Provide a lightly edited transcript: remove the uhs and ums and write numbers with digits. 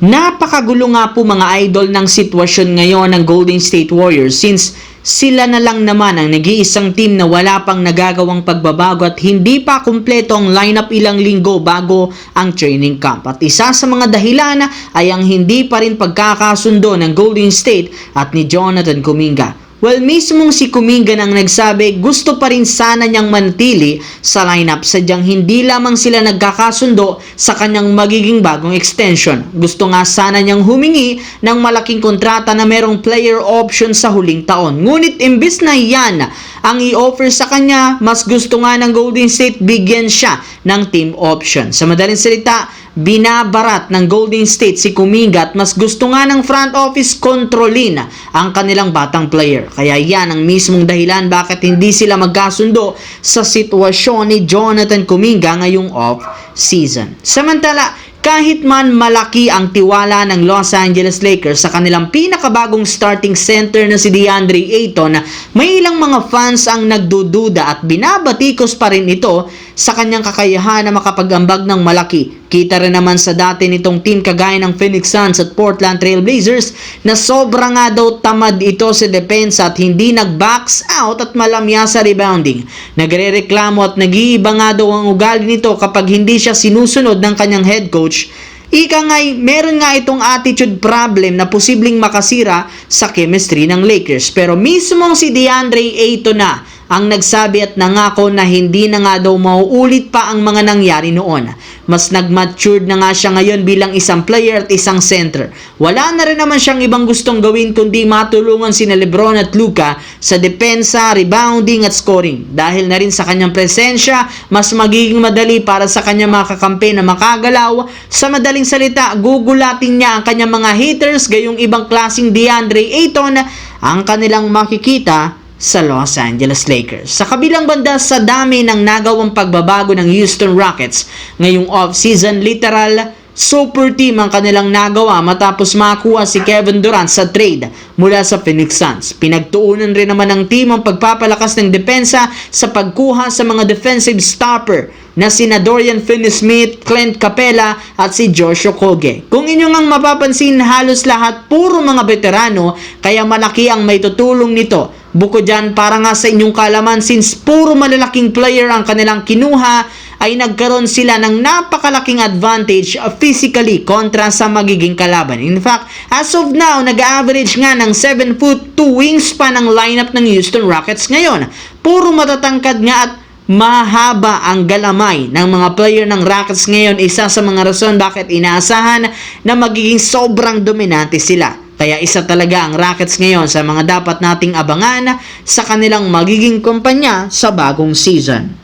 Napakagulo nga po mga idol ng sitwasyon ngayon ng Golden State Warriors since sila na lang naman ang nag-iisang team na wala pang nagagawang pagbabago at hindi pa kumpleto ang lineup ilang linggo bago ang training camp. At isa sa mga dahilan ay ang hindi pa rin pagkakasundo ng Golden State at ni Jonathan Kuminga. Well, mismong si Kuminga nang nagsabi gusto pa rin sana niyang manatili sa lineup sadyang hindi lamang sila nagkakasundo sa kanyang magiging bagong extension. Gusto nga sana niyang humingi ng malaking kontrata na merong player option sa huling taon. Ngunit imbis na yan ang i-offer sa kanya, mas gusto nga ng Golden State bigyan siya ng team option. Sa madaling salita, binabarat ng Golden State si Kuminga at mas gusto nga ng front office kontrolin ang kanilang batang player. Kaya yan ang mismong dahilan bakit hindi sila magkasundo sa sitwasyon ni Jonathan Kuminga ngayong off-season. Samantala, kahit man malaki ang tiwala ng Los Angeles Lakers sa kanilang pinakabagong starting center na si DeAndre Ayton, may ilang mga fans ang nagdududa at binabatikos pa rin ito sa kanyang kakayahan na makapag-ambag ng malaki. Kita rin naman sa dati nitong team kagaya ng Phoenix Suns at Portland Trail Blazers na sobra nga daw tamad ito sa depensa at hindi nag-box out at malamya sa rebounding. Nagrereklamo at nag-iiba nga daw ang ugali nito kapag hindi siya sinusunod ng kanyang head coach. Ika nga'y meron nga itong attitude problem na posibleng makasira sa chemistry ng Lakers. Pero mismong si DeAndre Ayton na ang nagsabi at nangako na hindi na nga daw mauulit pa ang mga nangyari noon. Mas nag-matured na nga siya ngayon bilang isang player at isang center. Wala na rin naman siyang ibang gustong gawin kundi matulungan sina LeBron at Luka sa depensa, rebounding at scoring. Dahil na rin sa kanyang presensya, mas magiging madali para sa kanyang mga kakampi na makagalaw. Sa madaling salita, gugulatin niya ang kanyang mga haters gayong ibang klaseng DeAndre Ayton ang kanilang makikita sa Los Angeles Lakers. Sa kabilang banda, sa dami ng nagawang pagbabago ng Houston Rockets ngayong off-season, literal super team ang kanilang nagawa matapos makakuha si Kevin Durant sa trade mula sa Phoenix Suns. Pinagtuunan rin naman ng team ang pagpapalakas ng depensa sa pagkuha sa mga defensive stopper na sina Dorian Finney-Smith, Clint Capela at si Josh Okogie. Kung inyo ngang mapapansin, halos lahat puro mga veterano kaya malaki ang may tutulong nito. Bukod dyan, para nga sa inyong kalaman, since puro malalaking player ang kanilang kinuha, ay nagkaroon sila ng napakalaking advantage physically kontra sa magiging kalaban. In fact, as of now, nag-average nga ng 7 foot 2 wingspan ang lineup ng Houston Rockets ngayon. Puro matatangkad nga at mahaba ang galamay ng mga player ng Rockets ngayon. Isa sa mga rason bakit inaasahan na magiging sobrang dominante sila. Kaya isa talaga ang Rockets ngayon sa mga dapat nating abangan sa kanilang magiging kumpanya sa bagong season.